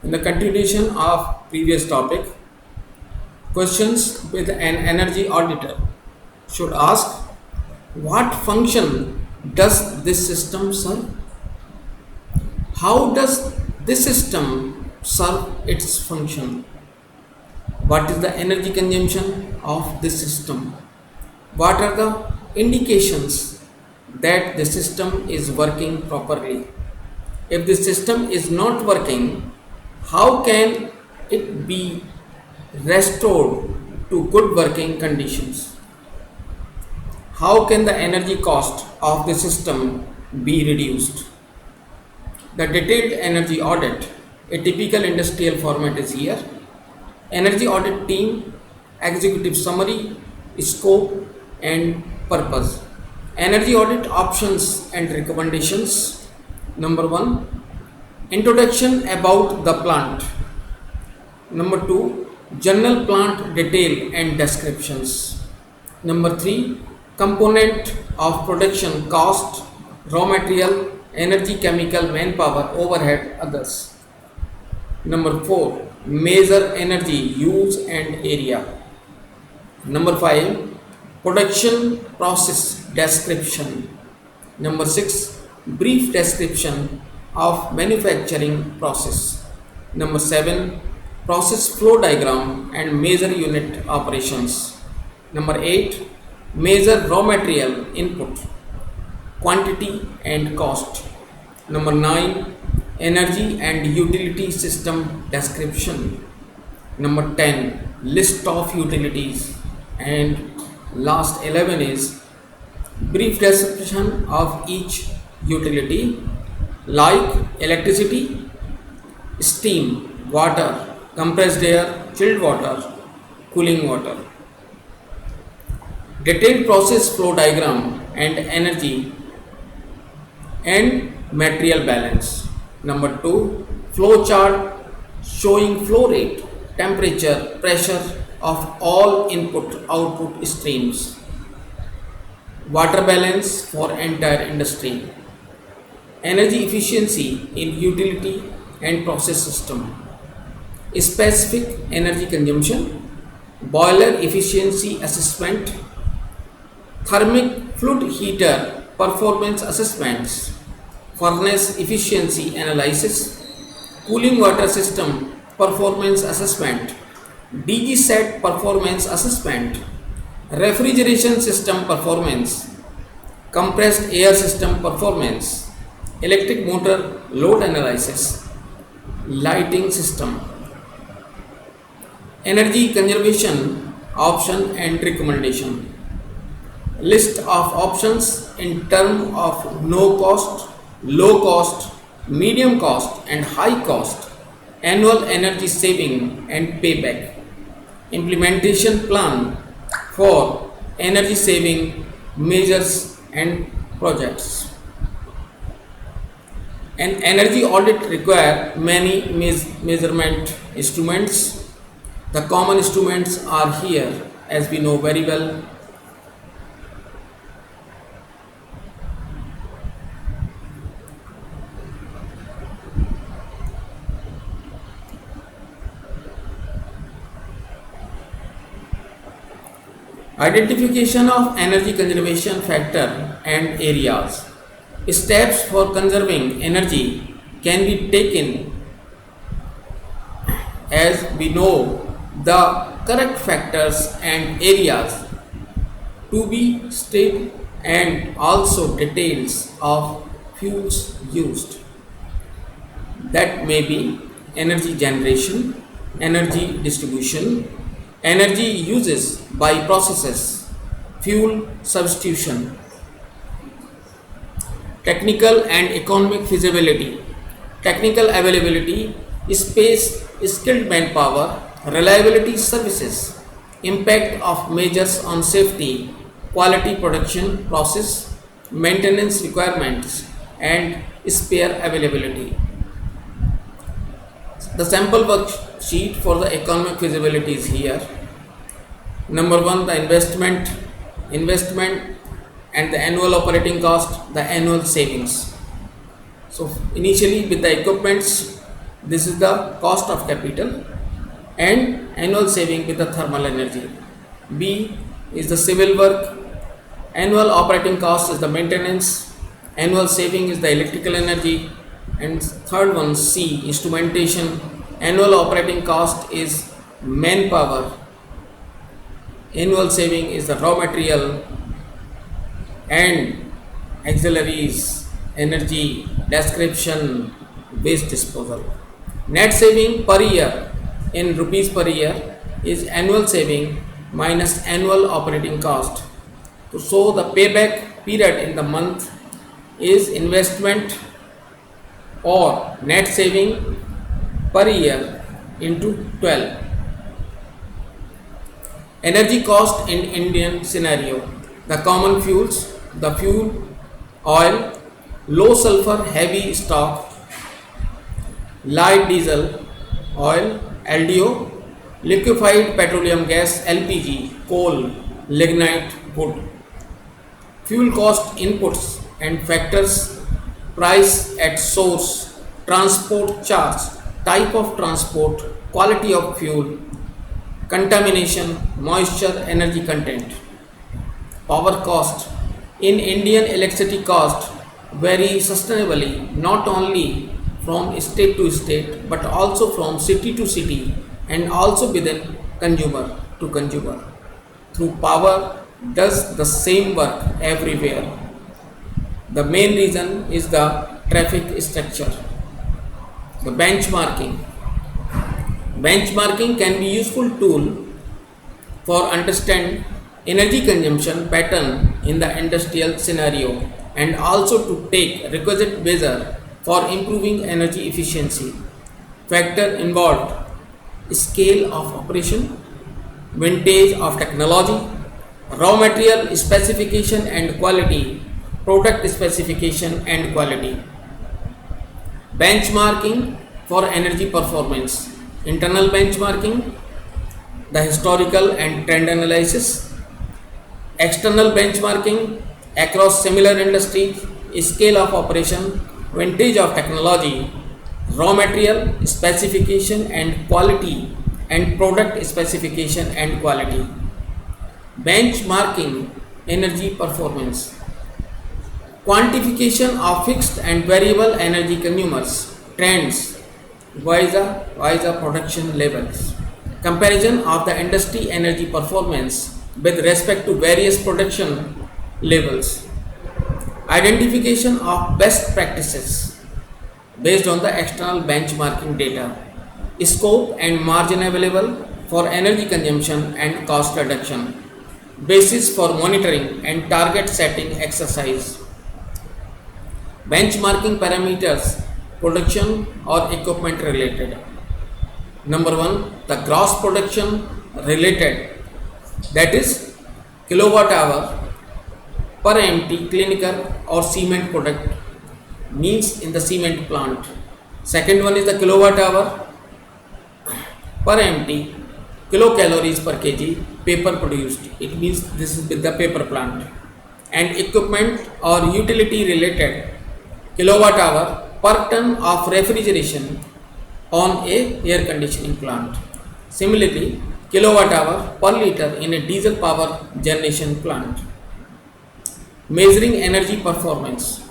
In the continuation of previous topic, questions with an energy auditor should ask what function does this system serve? How does this system serve its function? What is the energy consumption of this system? What are the indications that the system is working properly? If the system is not working, how can it be restored to good working conditions? How can the energy cost of the system be reduced? The detailed energy audit, a typical industrial format is here. Energy audit team, executive summary, scope and purpose. Energy audit options and recommendations. Number 1, introduction about the plant. Number 2, general plant detail and descriptions. Number 3, component of production cost, raw material, energy, chemical, manpower, overhead, others. Number 4, measure energy use and area. Number 5, production process description. Number 6, brief description of manufacturing process. Number 7, process flow diagram and major unit operations. Number 8, measure raw material input, quantity and cost. Number 9, energy and utility system description. Number 10, list of utilities. And last 11 is brief description of each utility like electricity, steam, water, compressed air, chilled water, cooling water. Detailed process flow diagram and energy and material balance. Number 2, flow chart showing flow rate, temperature, pressure of all input output streams. Water balance for entire industry. Energy efficiency in utility and process system. Specific energy consumption, boiler efficiency assessment, thermic fluid heater performance assessments, furnace efficiency analysis, cooling water system performance assessment, DG set performance assessment, refrigeration system performance, compressed air system performance, electric motor load analysis, lighting system, energy conservation option and recommendation. List of options in terms of no cost, low cost, medium cost and high cost, annual energy saving and payback, implementation plan for energy saving measures and projects. An energy audit require many measurement instruments. The common instruments are here as we know very well. Identification of energy conservation factor and areas. Steps for conserving energy can be taken as we know the correct factors and areas to be stated and also details of fuels used. That may be energy generation, energy distribution, energy uses by processes, fuel substitution, technical and economic feasibility, technical availability, space, skilled manpower, reliability services, impact of measures on safety, quality production process, maintenance requirements, and spare availability. The sample worksheet for the economic feasibility is here. Number 1, the investment and the annual operating cost, the annual savings. So initially with the equipments This is the cost of capital, and annual saving with the thermal energy. B is the civil work. Annual operating cost is the maintenance. Annual saving is the electrical energy. And third one, C, instrumentation. Annual operating cost is manpower. Annual saving is the raw material and auxiliaries, energy, description, waste disposal. Net saving per year in rupees per year is annual saving minus annual operating cost. So the payback period in the month is investment or net saving per year into 12. Energy cost in Indian scenario. The common fuels, the fuel, oil, low sulfur heavy stock, light diesel, oil, LDO, liquefied petroleum gas, LPG, coal, lignite, wood. Fuel cost inputs and factors: price at source, transport charge, type of transport, quality of fuel, contamination, moisture, energy content. Power cost in Indian electricity cost vary sustainably not only from state to state but also from city to city and also within consumer to consumer. Through power does the same work everywhere. The main reason is the traffic structure. The benchmarking. Benchmarking can be useful tool for understand energy consumption pattern in the industrial scenario and also to take requisite measure for improving energy efficiency. Factor involved: scale of operation, vintage of technology, raw material specification and quality, product specification and quality. Benchmarking for energy performance. Internal benchmarking, the historical and trend analysis. External benchmarking across similar industries, scale of operation, vintage of technology, raw material specification and quality, and product specification and quality. Benchmarking energy performance. Quantification of fixed and variable energy consumers, trends, visa production levels. Comparison of the industry energy performance with respect to various production levels. Identification of best practices based on the external benchmarking data. Scope and margin available for energy consumption and cost reduction. Basis for monitoring and target setting exercise. Benchmarking parameters, production or equipment related. Number one, the gross production related, that is kilowatt hour per empty clinker or cement product means in the cement plant. Second one is the kilowatt hour per empty kilocalories per kg paper produced. It means this is with the paper plant. And equipment or utility related, kilowatt hour per ton of refrigeration on a air conditioning plant. Similarly, kilowatt hour per liter in a diesel power generation plant. Measuring energy performance.